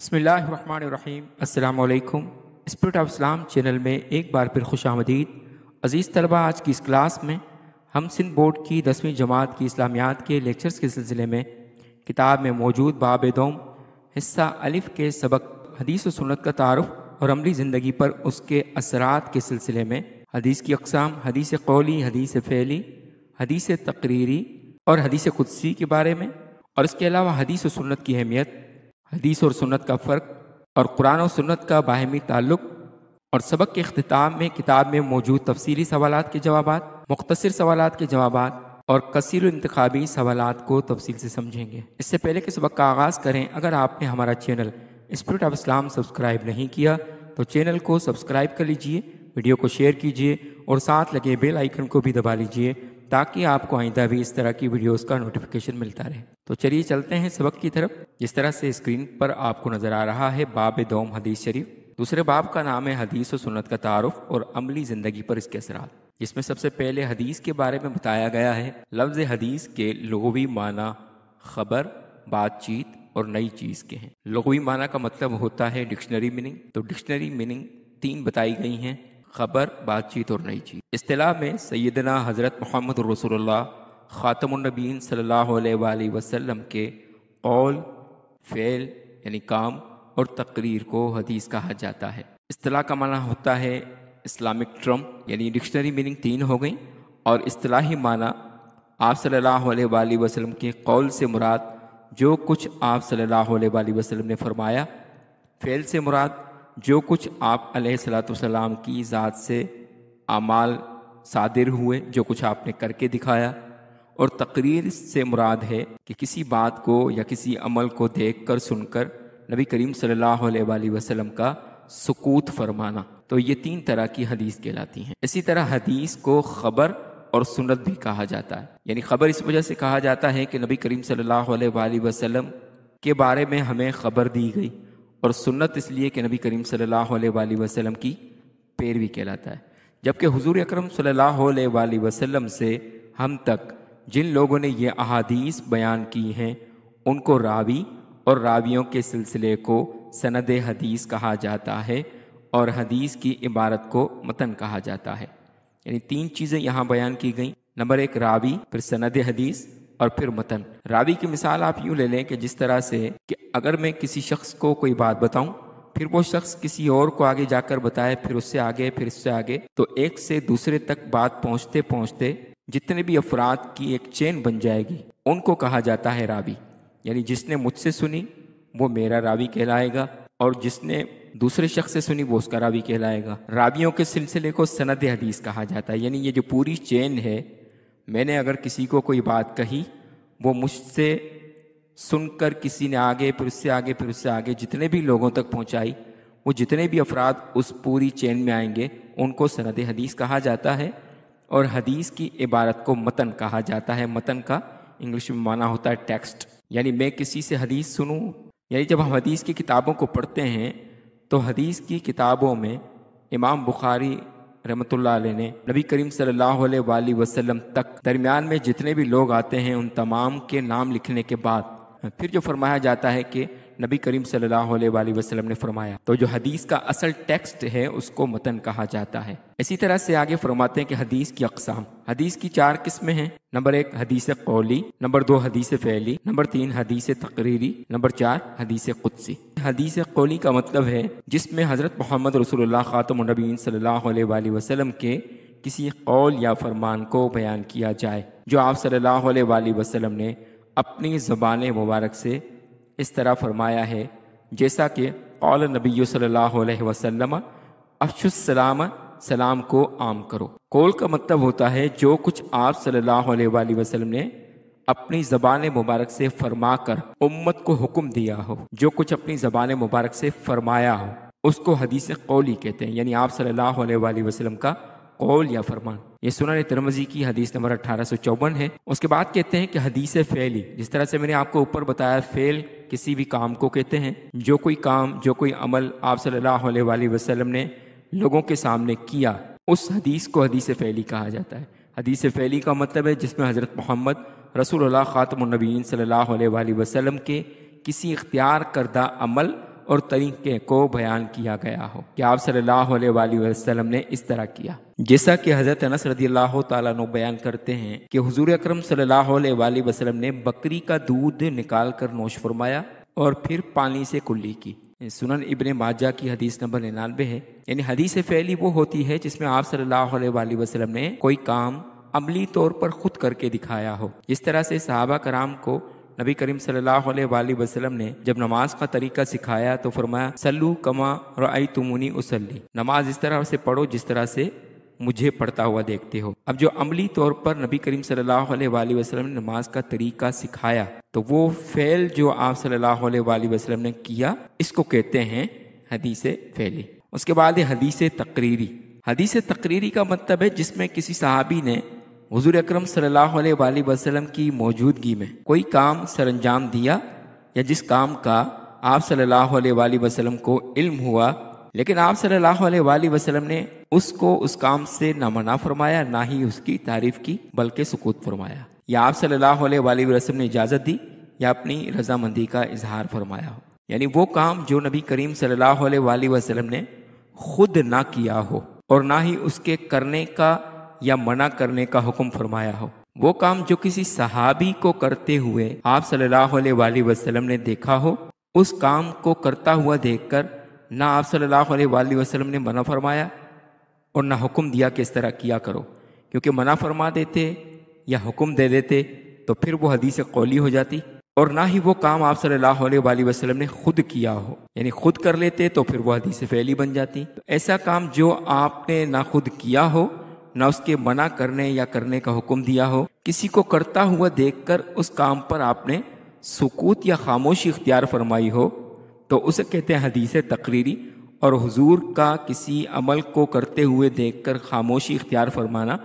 بسم اللہ الرحمن الرحیم۔ السلام علیکم۔ اسپرٹ آف اسلام چینل میں ایک بار پھر خوش آمدید۔ عزیز طلبہ، آج کی اس کلاس میں ہم سندھ بورڈ کی 10ویں جماعت کی اسلامیات کے لیکچرز کے سلسلے میں کتاب میں موجود باب دوم حصہ الف کے سبق حدیث و سنت کا تعارف اور عملی زندگی پر اس کے اثرات کے سلسلے میں حدیث کی اقسام، حدیث قولی، حدیث فعلی، حدیث تقریری اور حدیث قدسی کے بارے میں، اور اس کے علاوہ حدیث و سنت کی اہمیت، حدیث اور سنت کا فرق اور قرآن و سنت کا باہمی تعلق، اور سبق کے اختتام میں کتاب میں موجود تفصیلی سوالات کے جوابات، مختصر سوالات کے جوابات اور کثیر انتخابی سوالات کو تفصیل سے سمجھیں گے۔ اس سے پہلے کہ سبق کا آغاز کریں، اگر آپ نے ہمارا channel spirit of Islam subscribe نہیں کیا تو چینل کو سبسکرائب کر لیجئے، ویڈیو کو شیئر کیجئے اور ساتھ لگے بیل آئیکن کو بھی دبا لیجئے تاکہ آپ کو آئندہ بھی اس طرح کی ویڈیوز کا نوٹیفیکیشن ملتا رہے۔ تو چلیے چلتے ہیں سبق کی طرف۔ جس طرح سے اسکرین پر آپ کو نظر آ رہا ہے باب دوم حدیث شریف، دوسرے باب کا نام ہے حدیث و سنت کا تعارف اور عملی زندگی پر اس کے اثرات، جس میں سب سے پہلے حدیث کے بارے میں بتایا گیا ہے۔ لفظ حدیث کے لغوی معنی خبر، بات چیت اور نئی چیز کے ہیں۔ لغوی معنی کا مطلب ہوتا ہے ڈکشنری میننگ، تو ڈکشنری میننگ 3 بتائی گئی ہیں: خبر، بات چیت اور نئی چیز۔ اصطلاح میں سیدنا حضرت محمد رسول اللہ خاتم النبیین صلی اللہ علیہ وآلہ وسلم کے قول، فعل یعنی کام اور تقریر کو حدیث کہا جاتا ہے۔ اصطلاح کا معنی ہوتا ہے اسلامک ٹرم، یعنی ڈکشنری میننگ 3 ہو گئیں، اور اصطلاحی معنی آپ صلی اللہ علیہ وآلہ وسلم کے قول سے مراد جو کچھ آپ صلی اللہ علیہ وآلہ وسلم نے فرمایا، فعل سے مراد جو کچھ آپ علیہ الصلوۃ والسلام کی ذات سے اعمال صادر ہوئے، جو کچھ آپ نے کر کے دکھایا، اور تقریر سے مراد ہے کہ کسی بات کو یا کسی عمل کو دیکھ کر سن کر نبی کریم صلی اللہ علیہ وآلہ وسلم کا سکوت فرمانا۔ تو یہ 3 طرح کی حدیث کہلاتی ہیں۔ اسی طرح حدیث کو خبر اور سنت بھی کہا جاتا ہے، یعنی خبر اس وجہ سے کہا جاتا ہے کہ نبی کریم صلی اللہ علیہ وآلہ وسلم کے بارے میں ہمیں خبر دی گئی، اور سنت اس لیے کہ نبی کریم صلی اللہ علیہ وآلہ وسلم کی پیروی کہلاتا ہے۔ جبکہ حضور اکرم صلی اللہ علیہ وآلہ وسلم سے ہم تک جن لوگوں نے یہ احادیث بیان کی ہیں ان کو راوی اور راویوں کے سلسلے کو سند حدیث کہا جاتا ہے، اور حدیث کی عبارت کو متن کہا جاتا ہے۔ یعنی 3 چیزیں یہاں بیان کی گئیں: نمبر 1 راوی، پھر سند حدیث اور پھر متن۔ راوی کی مثال آپ یوں لے لیں کہ جس طرح سے کہ اگر میں کسی شخص کو کوئی بات بتاؤں، پھر وہ شخص کسی اور کو آگے جا کر بتائے، پھر اس سے آگے، پھر اس سے آگے، تو ایک سے دوسرے تک بات پہنچتے پہنچتے جتنے بھی افراد کی ایک چین بن جائے گی، ان کو کہا جاتا ہے راوی۔ یعنی جس نے مجھ سے سنی وہ میرا راوی کہلائے گا، اور جس نے دوسرے شخص سے سنی وہ اس کا راوی کہلائے گا۔ راویوں کے سلسلے کو سند حدیث کہا جاتا ہے، یعنی یہ جو پوری چین ہے، میں نے اگر کسی کو کوئی بات کہی، وہ مجھ سے سن کر کسی نے آگے، پھر اس سے آگے، پھر اس سے آگے جتنے بھی لوگوں تک پہنچائی، وہ جتنے بھی افراد اس پوری چین میں آئیں گے ان کو سند حدیث کہا جاتا ہے۔ اور حدیث کی عبارت کو متن کہا جاتا ہے۔ متن کا انگلش میں معنی ہوتا ہے ٹیکسٹ، یعنی میں کسی سے حدیث سنوں، یعنی جب ہم حدیث کی کتابوں کو پڑھتے ہیں تو حدیث کی کتابوں میں امام بخاری رحمۃ اللہ علیہ نے نبی کریم صلی اللہ علیہ وآلہ وسلم تک درمیان میں جتنے بھی لوگ آتے ہیں ان تمام کے نام لکھنے کے بعد پھر جو فرمایا جاتا ہے کہ نبی کریم صلی اللہ علیہ وآلہ وسلم نے فرمایا، تو جو حدیث کا اصل ٹیکسٹ ہے اس کو متن کہا جاتا ہے۔ اسی طرح سے آگے فرماتے ہیں کہ حدیث کی اقسام۔ حدیث کی 4 قسمیں ہیں۔ نمبر 1 حدیث قولی، نمبر 2 حدیث فعلی، نمبر 3 حدیث تقریری، نمبر 4 حدیث قدسی۔ حدیث قولی کا مطلب ہے جس میں حضرت محمد رسول اللہ خاتم النبیین صلی اللہ علیہ وآلہ وسلم کے کسی قول یا فرمان کو بیان کیا جائے جو آپ صلی اللہ علیہ وآلہ وسلم نے اپنی زبان مبارک سے اس طرح فرمایا ہے، جیسا کہ قول نبی صلی اللہ علیہ وسلم افشوا السلام، سلام کو عام کرو۔ قول کا مطلب ہوتا ہے جو کچھ آپ صلی اللہ علیہ وآلہ وسلم نے اپنی زبان مبارک سے فرما کر امت کو حکم دیا ہو، جو کچھ اپنی زبان مبارک سے فرمایا ہو اس کو حدیث قولی کہتے ہیں، یعنی آپ صلی اللہ علیہ وآلہ وسلم کا قول یا فرمان۔ یہ سنن ترمذی کی حدیث نمبر 1854 ہے۔ اس کے بعد کہتے ہیں کہ حدیث فعلی، جس طرح سے میں نے آپ کو اوپر بتایا، فعل کسی بھی کام کو کہتے ہیں، جو کوئی کام، جو کوئی عمل آپ صلی اللہ علیہ وآلہ وسلم نے لوگوں کے سامنے کیا، اس حدیث کو حدیث فعلی کہا جاتا ہے۔ حدیث فعلی کا مطلب ہے جس میں حضرت محمد رسول اللہ خاتم النبیین صلی اللہ علیہ وآلہ وسلم کے کسی اختیار کردہ عمل اور طریقے کو بیان کیا گیا ہو کہ آپ صلی اللہ علیہ وآلہ وسلم نے اس طرح کیا۔ جیسا کہ حضرت انس رضی اللہ تعالیٰ عنہ بیان کرتے ہیں کہ حضور اکرم صلی اللہ علیہ وآلہ وسلم نے بکری کا دودھ نکال کر نوش فرمایا اور پھر پانی سے کلی کی۔ سنن ابن ماجہ کی حدیث نمبر 99 ہے۔ یعنی حدیث فعلی وہ ہوتی ہے جس میں آپ صلی اللہ علیہ وآلہ وسلم نے کوئی کام عملی طور پر خود کر کے دکھایا ہو۔ جس طرح سے صحابہ کرام کو نبی کریم صلی اللہ علیہ وآلہ وسلم نے جب نماز کا طریقہ سکھایا تو فرمایا صلو کما رأیتمونی اصلی، نماز اس طرح سے پڑھو جس طرح سے مجھے پڑھتا ہوا دیکھتے ہو۔ اب جو عملی طور پر نبی کریم صلی اللہ علیہ وآلہ وسلم نے نماز کا طریقہ سکھایا تو وہ فعل جو آپ صلی اللہ علیہ وآلہ وسلم نے کیا اس کو کہتے ہیں حدیث فعلی۔ اس کے بعد ہے حدیث تقریری۔ حدیث تقریری کا مطلب ہے جس میں کسی صحابی نے حضور اکرم صلی اللہ علیہ وآلہ وسلم کی موجودگی میں کوئی کام سر انجام دیا یا جس کام کا آپ صلی اللہ علیہ وآلہ وسلم کو علم ہوا لیکن آپ صلی اللہ علیہ وآلہ وسلم نے اس کو اس کام سے نہ منع فرمایا نہ ہی اس کی تعریف کی بلکہ سکوت فرمایا، یا آپ صلی اللہ علیہ وآلہ وسلم نے اجازت دی یا اپنی رضامندی کا اظہار فرمایا ہو۔ یعنی وہ کام جو نبی کریم صلی اللہ علیہ وآلہ وسلم نے خود نہ کیا ہو اور نہ ہی اس کے کرنے کا یا منع کرنے کا حکم فرمایا ہو، وہ کام جو کسی صحابی کو کرتے ہوئے آپ صلی اللہ علیہ وآلہ وسلم نے دیکھا ہو، اس کام کو کرتا ہوا دیکھ کر نہ آپ صلی اللہ علیہ وآلہ وسلم نے منع فرمایا اور نہ حکم دیا کہ اس طرح کیا کرو، کیونکہ منع فرما دیتے یا حکم دے دیتے تو پھر وہ حدیث قولی ہو جاتی، اور نہ ہی وہ کام آپ صلی اللہ علیہ وآلہ وسلم نے خود کیا ہو، یعنی خود کر لیتے تو پھر وہ حدیث فعلی بن جاتی۔ تو ایسا کام جو آپ نے نہ خود کیا ہو نہ اس کے منع کرنے یا کرنے کا حکم دیا ہو، کسی کو کرتا ہوا دیکھ کر اس کام پر آپ نے سکوت یا خاموشی اختیار فرمائی ہو تو اسے کہتے ہیں حدیث تقریری۔ اور حضور کا کسی عمل کو کرتے ہوئے دیکھ کر خاموشی اختیار فرمانا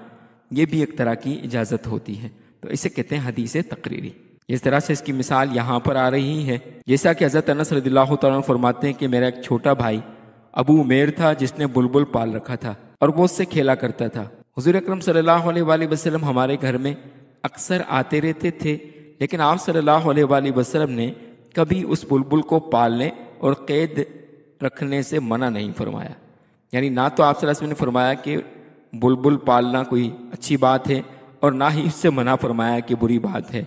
یہ بھی ایک طرح کی اجازت ہوتی ہے، تو اسے کہتے ہیں حدیث تقریری۔ اس طرح سے اس کی مثال یہاں پر آ رہی ہے، جیسا کہ حضرت انس رضی اللہ تعالیٰ عنہ فرماتے ہیں کہ میرا ایک چھوٹا بھائی ابو عمیر تھا جس نے بلبل پال رکھا تھا اور وہ اس سے کھیلا کرتا تھا۔ حضور اکرم صلی اللہ علیہ وآلہ وسلم ہمارے گھر میں اکثر آتے رہتے تھے، لیکن آپ صلی اللہ علیہ وآلہ وسلم نے کبھی اس بلبل کو پالنے اور قید رکھنے سے منع نہیں فرمایا۔ یعنی نہ تو آپ صلی اللہ علیہ وسلم نے فرمایا کہ بلبل پالنا کوئی اچھی بات ہے اور نہ ہی اس سے منع فرمایا کہ بری بات ہے،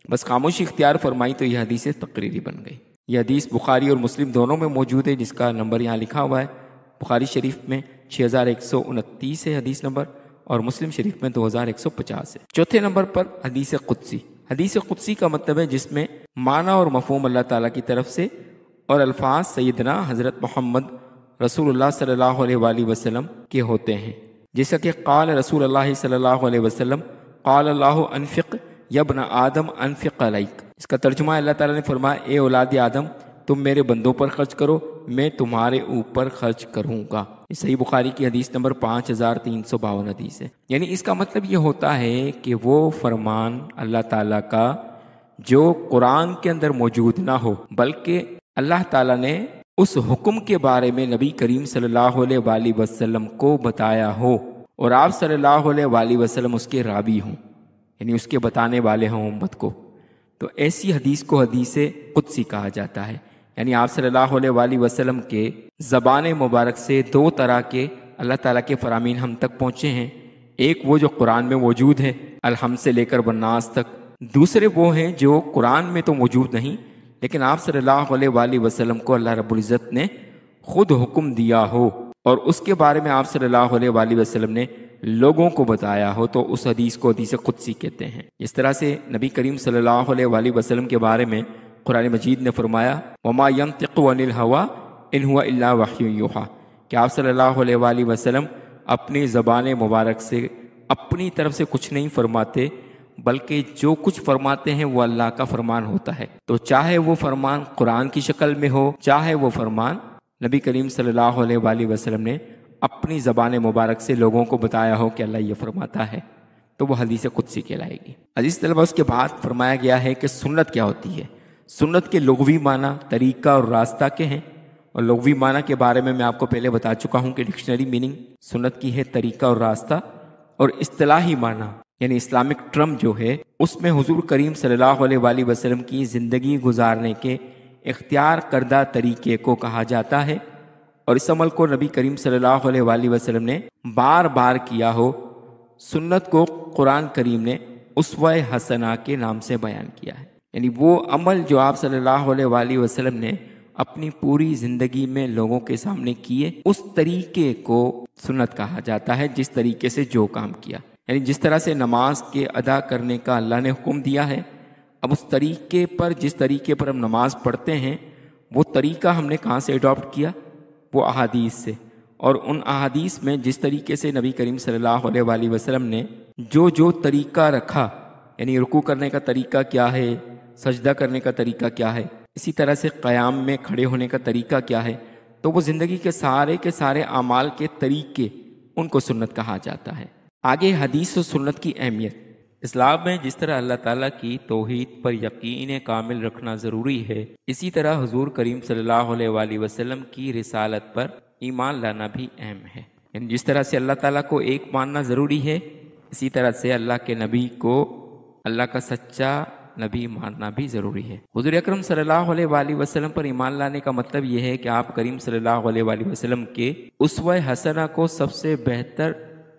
بس خاموشی اختیار فرمائی تو یہ حدیث تقریری بن گئی۔ یہ حدیث بخاری اور مسلم دونوں میں موجود ہے، جس کا نمبر یہاں لکھا ہوا ہے۔ بخاری شریف میں 6129 ہے حدیث نمبر، اور مسلم شریف میں 2150 ہے۔ چوتھے نمبر پر حدیث قدسی۔ حدیث قدسی کا مطلب ہے جس میں معنی اور مفہوم اللہ تعالیٰ کی طرف سے اور الفاظ سیدنا حضرت محمد رسول اللہ صلی اللہ علیہ وآلہ وسلم کے ہوتے ہیں، جیسا کہ قال رسول اللہ صلی اللہ علیہ وسلم قال اللہ انفق یا ابن آدم انفق علیک۔ اس کا ترجمہ اللہ تعالیٰ نے فرمایا اے اولاد آدم تم میرے بندوں پر خرچ کرو، میں تمہارے اوپر خرچ کروں گا۔ یہ صحیح بخاری کی حدیث نمبر 5352 حدیث ہے۔ یعنی اس کا مطلب یہ ہوتا ہے کہ وہ فرمان اللہ تعالیٰ کا جو قرآن کے اندر موجود نہ ہو، بلکہ اللہ تعالیٰ نے اس حکم کے بارے میں نبی کریم صلی اللہ علیہ وآلہ وسلم کو بتایا ہو اور آپ صلی اللہ علیہ وآلہ وسلم اس کے راوی ہوں، یعنی اس کے بتانے والے ہوں امت کو، تو ایسی حدیث کو حدیث قدسی کہا جاتا ہے۔ یعنی آپ صلی اللہ علیہ وآلہ وسلم کے زبان مبارک سے دو طرح کے اللہ تعالیٰ کے فرامین ہم تک پہنچے ہیں، ایک وہ جو قرآن میں موجود ہے الحمد سے لے کر والناس تک، دوسرے وہ ہیں جو قرآن میں تو موجود نہیں لیکن آپ صلی اللہ علیہ وآلہ وسلم کو اللہ رب العزت نے خود حکم دیا ہو اور اس کے بارے میں آپ صلی اللہ علیہ وآلہ وسلم نے لوگوں کو بتایا ہو، تو اس حدیث کو حدیث قدسی کہتے ہیں۔ اس طرح سے نبی کریم صلی اللہ علیہ وآلہ وسلم کے بارے میں قرآن مجید نے فرمایا وَمَا يَنطِقُ عَنِ الْهَوَىٰ إِنْ هُوَ إِلَّا وَحْيٌ يُوحَىٰ، کہ آپ صلی اللہ علیہ وآلہ وسلم اپنی زبان مبارک سے اپنی طرف سے کچھ نہیں فرماتے، بلکہ جو کچھ فرماتے ہیں وہ اللہ کا فرمان ہوتا ہے، تو چاہے وہ فرمان قرآن کی شکل میں ہو، چاہے وہ فرمان نبی کریم صلی اللہ علیہ وآلہ وسلم نے اپنی زبان مبارک سے لوگوں کو بتایا ہو کہ اللہ یہ فرماتا ہے، تو وہ حدیث قدسی کہلائے گی۔ عزیز طلبہ، اس کے بعد فرمایا گیا ہے کہ سنت کیا ہوتی ہے۔ سنت کے لغوی معنی طریقہ اور راستہ کے ہیں، اور لغوی معنی کے بارے میں آپ کو پہلے بتا چکا ہوں کہ ڈکشنری میننگ سنت کی ہے طریقہ اور راستہ، اور اصطلاحی معنی یعنی اسلامک ٹرم جو ہے اس میں حضور کریم صلی اللہ علیہ وآلہ وسلم کی زندگی گزارنے کے اختیار کردہ طریقے کو کہا جاتا ہے، اور اس عمل کو نبی کریم صلی اللہ علیہ وآلہ وسلم نے بار بار کیا ہو۔ سنت کو قرآن کریم نے اسوہ حسنہ کے نام سے بیان کیا ہے، یعنی وہ عمل جو آپ صلی اللہ علیہ وآلہ وسلم نے اپنی پوری زندگی میں لوگوں کے سامنے کیے، اس طریقے کو سنت کہا جاتا ہے، جس طریقے سے جو کام کیا، یعنی جس طرح سے نماز کے ادا کرنے کا اللہ نے حکم دیا ہے، اب اس طریقے پر، جس طریقے پر ہم نماز پڑھتے ہیں، وہ طریقہ ہم نے کہاں سے اڈاپٹ کیا؟ وہ احادیث سے، اور ان احادیث میں جس طریقے سے نبی کریم صلی اللہ علیہ وآلہ وسلم نے جو طریقہ رکھا، یعنی رکوع کرنے کا طریقہ کیا ہے، سجدہ کرنے کا طریقہ کیا ہے، اسی طرح سے قیام میں کھڑے ہونے کا طریقہ کیا ہے، تو وہ زندگی کے سارے اعمال کے طریقے، ان کو سنت کہا جاتا ہے۔ آگے حدیث و سنت کی اہمیت۔ اسلام میں جس طرح اللہ تعالیٰ کی توحید پر یقین کامل رکھنا ضروری ہے، اسی طرح حضور کریم صلی اللہ علیہ وآلہ وسلم کی رسالت پر ایمان لانا بھی اہم ہے، یعنی جس طرح سے اللہ تعالیٰ کو ایک ماننا ضروری ہے، اسی طرح سے اللہ کے نبی کو اللہ کا سچا نبی ماننا بھی ضروری ہے۔ حضور اکرم صلی اللہ علیہ وآلہ وسلم پر ایمان لانے کا مطلب یہ ہے کہ آپ کریم صلی اللہ علیہ وآلہ وسلم کے اسوہ حسنہ کو سب سے بہتر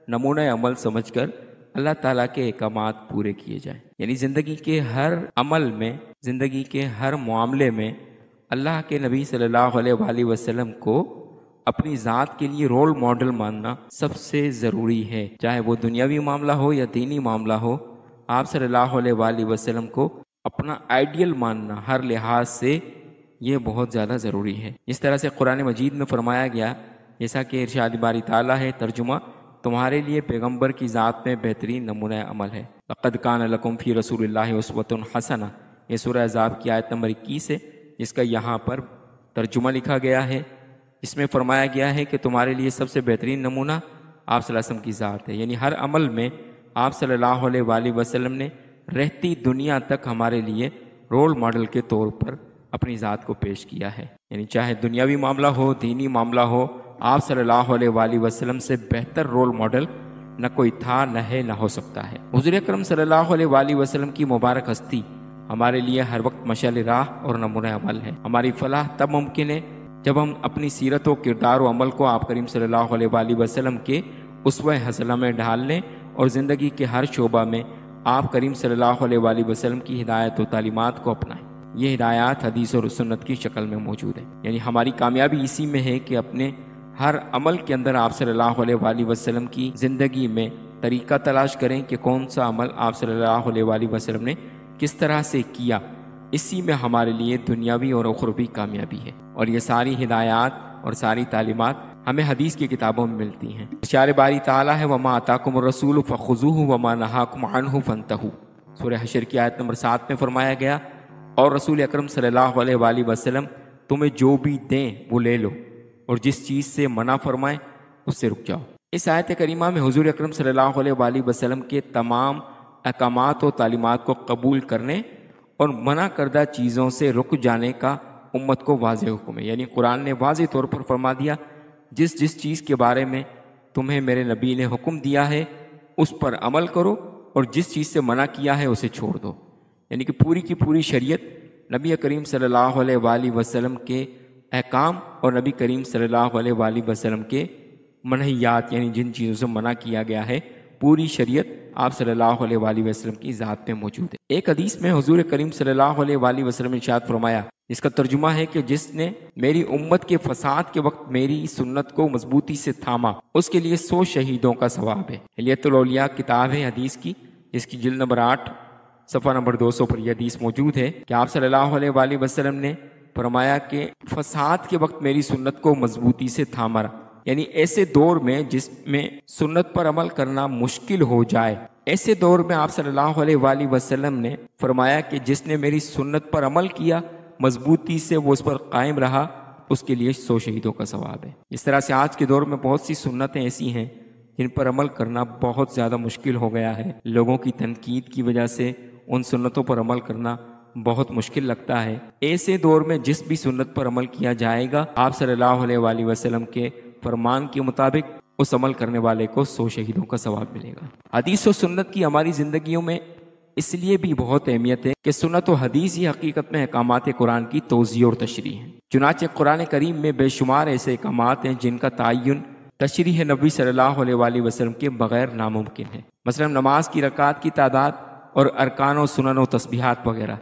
نمونہ عمل سمجھ کر اللہ تعالیٰ کے احکامات پورے کیے جائیں، یعنی زندگی کے ہر عمل میں، زندگی کے ہر معاملے میں اللہ کے نبی صلی اللہ علیہ وآلہ وسلم کو اپنی ذات کے لیے رول ماڈل ماننا سب سے ضروری ہے، چاہے وہ دنیاوی معاملہ ہو یا دینی معاملہ ہو۔ آپ صلی اللہ علیہ وآلہ وسلم کو اپنا آئیڈیل ماننا ہر لحاظ سے یہ بہت زیادہ ضروری ہے۔ اس طرح سے قرآن مجید میں فرمایا گیا، جیسا کہ ارشاد باری تعالیٰ ہے، ترجمہ، تمہارے لیے پیغمبر کی ذات میں بہترین نمونہ عمل ہے۔ لقد کان لکم فی رسول اللہ اسوۃ حسنہ، یہ سورہ احزاب کی آیت نمبر 21 ہے، جس کا یہاں پر ترجمہ لکھا گیا ہے۔ اس میں فرمایا گیا ہے کہ تمہارے لیے سب سے بہترین نمونہ آپ صلی اللہ علیہ وسلم کی ذات ہے، یعنی ہر عمل میں آپ صلی اللہ علیہ وآلہ وسلم نے رہتی دنیا تک ہمارے لیے رول ماڈل کے طور پر اپنی ذات کو پیش کیا ہے، یعنی چاہے دنیاوی معاملہ ہو، دینی معاملہ ہو، آپ صلی اللہ علیہ وآلہ وسلم سے بہتر رول ماڈل نہ کوئی تھا، نہ ہے، نہ ہو سکتا ہے۔ حضور اکرم صلی اللہ علیہ وآلہ وسلم کی مبارک ہستی ہمارے لیے ہر وقت مشعل راہ اور نمونہ عمل ہے۔ ہماری فلاح تب ممکن ہے جب ہم اپنی سیرت و کردار و عمل کو آپ کریم صلی اللہ علیہ وآلہ وسلم کے اسوہ حسنہ میں ڈھال لیں، اور زندگی کے ہر شعبہ میں آپ کریم صلی اللہ علیہ وآلہ وسلم کی ہدایت و تعلیمات کو اپنائیں۔ یہ ہدایات حدیث اور سنت کی شکل میں موجود ہیں، یعنی ہماری کامیابی اسی میں ہے کہ اپنے ہر عمل کے اندر آپ صلی اللہ علیہ وآلہ وسلم کی زندگی میں طریقہ تلاش کریں کہ کون سا عمل آپ صلی اللہ علیہ وآلہ وسلم نے کس طرح سے کیا، اسی میں ہمارے لیے دنیاوی اور اخروی کامیابی ہے۔ اور یہ ساری ہدایات اور ساری تعلیمات ہمیں حدیث کی کتابوں میں ملتی ہیں۔ ارشاد باری تعالیٰ ہے، وَمَا آتَاكُمُ الرَّسُولُ فَخُذُوهُ وَمَا نَهَاكُمْ عَنْهُ فَانْتَهُوا، سورہ حشر کی آیت نمبر 7 میں فرمایا گیا، اور رسول اکرم صلی اللہ علیہ وآلہ وسلم تمہیں جو بھی دیں وہ لے لو، اور جس چیز سے منع فرمائیں اس سے رک جاؤ۔ اس آیت کریمہ میں حضور اکرم صلی اللہ علیہ وآلہ وسلم کے تمام احکامات و تعلیمات کو قبول کرنے اور منع کردہ چیزوں سے رک جانے کا امت کو واضح حکم ہے، یعنی قرآن نے واضح طور پر فرما دیا، جس چیز کے بارے میں تمہیں میرے نبی نے حکم دیا ہے اس پر عمل کرو، اور جس چیز سے منع کیا ہے اسے چھوڑ دو، یعنی کہ پوری کی پوری شریعت نبی کریم صلی اللہ علیہ وآلہ وسلم کے احکام اور نبی کریم صلی اللہ علیہ وآلہ وسلم کے منہیات، یعنی جن چیزوں سے منع کیا گیا ہے، پوری شریعت آپ صلی اللہ علیہ وآلہ وسلم کی ذات میں موجود ہے۔ ایک حدیث میں حضور کریم صلی اللہ علیہ وآلہ وسلم نے ارشاد فرمایا، جس کا ترجمہ ہے کہ جس نے میری امت کے فساد کے وقت میری سنت کو مضبوطی سے تھاما، اس کے لیے 100 شہیدوں کا ثواب ہے۔ حلیۃ الاولیاء کتاب ہے حدیث کی، جس کی جلد نمبر 8 صفحہ نمبر 200 پر یہ حدیث موجود ہے کہ آپ صلی اللہ علیہ وآلہ وسلم نے فرمایا کہ فساد کے وقت میری سنت کو مضبوطی سے تھاما، یعنی ایسے دور میں جس میں سنت پر عمل کرنا مشکل ہو جائے، ایسے دور میں آپ صلی اللہ علیہ وآلہ وسلم نے فرمایا کہ جس نے میری سنت پر عمل کیا، مضبوطی سے وہ اس پر قائم رہا، اس کے لیے 100 شہیدوں کا ثواب ہے۔ اس طرح سے آج کے دور میں بہت سی سنتیں ایسی ہیں جن پر عمل کرنا بہت زیادہ مشکل ہو گیا ہے، لوگوں کی تنقید کی وجہ سے ان سنتوں پر عمل کرنا بہت مشکل لگتا ہے۔ ایسے دور میں جس بھی سنت پر عمل کیا جائے گا، آپ صلی اللہ علیہ وآلہ وسلم کے فرمان کے مطابق اس عمل کرنے والے کو 100 شہیدوں کا ثواب ملے گا۔ حدیث و سنت کی ہماری زندگیوں میں اس لیے بھی بہت اہمیت ہے کہ سنت و حدیث ہی حقیقت میں احکامات قرآن کی توضیح اور تشریح ہیں۔ چنانچہ قرآن کریم میں بے شمار ایسے احکامات ہیں جن کا تعین تشریح نبی صلی اللہ علیہ وآلہ وسلم کے بغیر ناممکن ہے، مثلا نماز کی رکعات کی تعداد اور ارکان و سنن و تسبیحات وغیرہ۔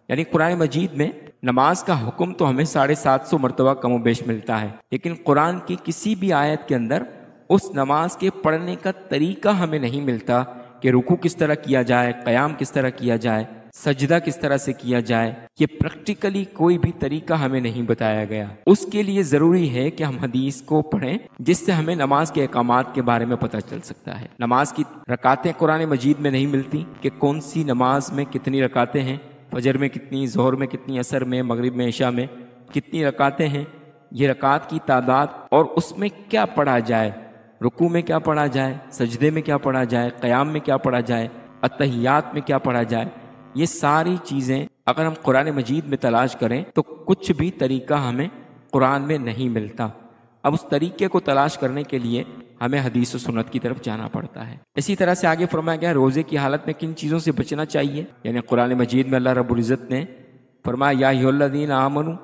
یعنی قرآن مجید میں نماز کا حکم تو ہمیں 750 مرتبہ کم و بیش ملتا ہے، لیکن قرآن کی کسی بھی آیت کے اندر اس نماز کے پڑھنے کا طریقہ ہمیں نہیں ملتا کہ رکوع کس طرح کیا جائے، قیام کس طرح کیا جائے، سجدہ کس طرح سے کیا جائے۔ یہ پریکٹیکلی کوئی بھی طریقہ ہمیں نہیں بتایا گیا۔ اس کے لیے ضروری ہے کہ ہم حدیث کو پڑھیں، جس سے ہمیں نماز کے احکامات کے بارے میں پتہ چل سکتا ہے۔ نماز کی رکعتیں قرآن مجید میں نہیں ملتی کہ کون سی نماز میں کتنی رکعتیں ہیں، فجر میں کتنی، ظہر میں کتنی، عصر میں، مغرب میں، عشاء میں کتنی رکعتیں ہیں، یہ رکعت کی تعداد اور اس میں کیا پڑھا جائے، رکوع میں کیا پڑھا جائے، سجدے میں کیا پڑھا جائے، قیام میں کیا پڑھا جائے، اتحیات میں کیا پڑھا جائے، یہ ساری چیزیں اگر ہم قرآن مجید میں تلاش کریں تو کچھ بھی طریقہ ہمیں قرآن میں نہیں ملتا۔ اب اس طریقے کو تلاش کرنے کے لیے ہمیں حدیث و سنت کی طرف جانا پڑتا ہے۔ اسی طرح سے آگے فرمایا گیا روزے کی حالت میں کن چیزوں سے بچنا چاہیے، یعنی قرآن مجید میں اللہ رب العزت نے فرمایا یا ایھا الذین آمنوا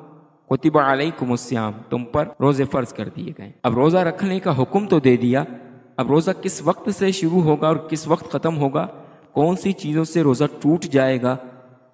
کتب علیکم الصیام، تم پر روزے فرض کر دیے گئے۔ اب روزہ رکھنے کا حکم تو دے دیا، اب روزہ کس وقت سے شروع ہوگا اور کس وقت ختم ہوگا، کون سی چیزوں سے روزہ ٹوٹ جائے گا،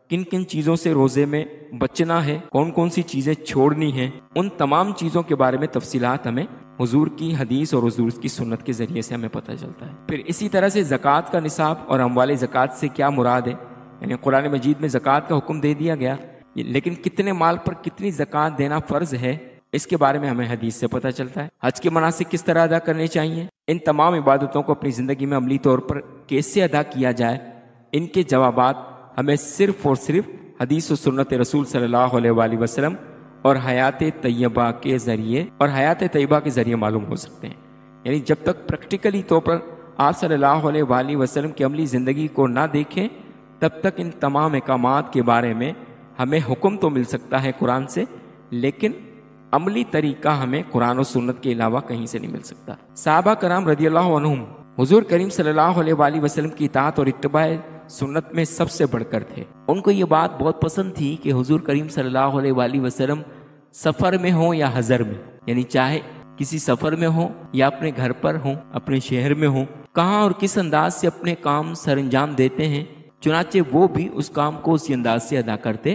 کن کن چیزوں سے روزے میں بچنا ہے، کون کون سی چیزیں چھوڑنی ہیں، ان تمام چیزوں کے بارے میں تفصیلات ہمیں حضور کی حدیث اور حضور کی سنت کے ذریعے سے ہمیں پتہ چلتا ہے۔ پھر اسی طرح سے زکوٰۃ کا نصاب اور اموال زکوٰۃ سے کیا مراد ہے، یعنی قرآن مجید میں زکوٰۃ کا حکم دے دیا گیا، لیکن کتنے مال پر کتنی زکوٰۃ دینا فرض ہے، اس کے بارے میں ہمیں حدیث سے پتہ چلتا ہے۔ حج کے مناسک کس طرح ادا کرنے چاہیے، ان تمام عبادتوں کو اپنی زندگی میں عملی طور پر کیسے ادا کیا جائے، ان کے جوابات ہمیں صرف اور صرف حدیث و سنت رسول صلی اللہ علیہ وآلہ وسلم اور حیات طیبہ کے ذریعے معلوم ہو سکتے ہیں۔ یعنی جب تک پریکٹیکلی طور پر آپ صلی اللہ علیہ وآلہ وسلم کی عملی زندگی کو نہ دیکھیں، تب تک ان تمام احکامات کے بارے میں ہمیں حکم تو مل سکتا ہے قرآن سے، لیکن عملی طریقہ ہمیں قرآن و سنت کے علاوہ کہیں سے نہیں مل سکتا۔ صحابہ کرام رضی اللہ عنہم حضور کریم صلی اللہ علیہ وآلہ وسلم کی اطاعت اور اتباع سنت میں سب سے بڑھ کر تھے۔ ان کو یہ بات بہت پسند تھی کہ حضور کریم صلی اللہ علیہ وآلہ وسلم سفر میں ہوں یا حضر میں، یعنی چاہے کسی سفر میں ہوں یا اپنے گھر پر ہوں، اپنے شہر میں ہوں، کہاں اور کس انداز سے اپنے کام سر انجام دیتے ہیں، چنانچہ وہ بھی اس کام کو اسی انداز سے ادا کرتے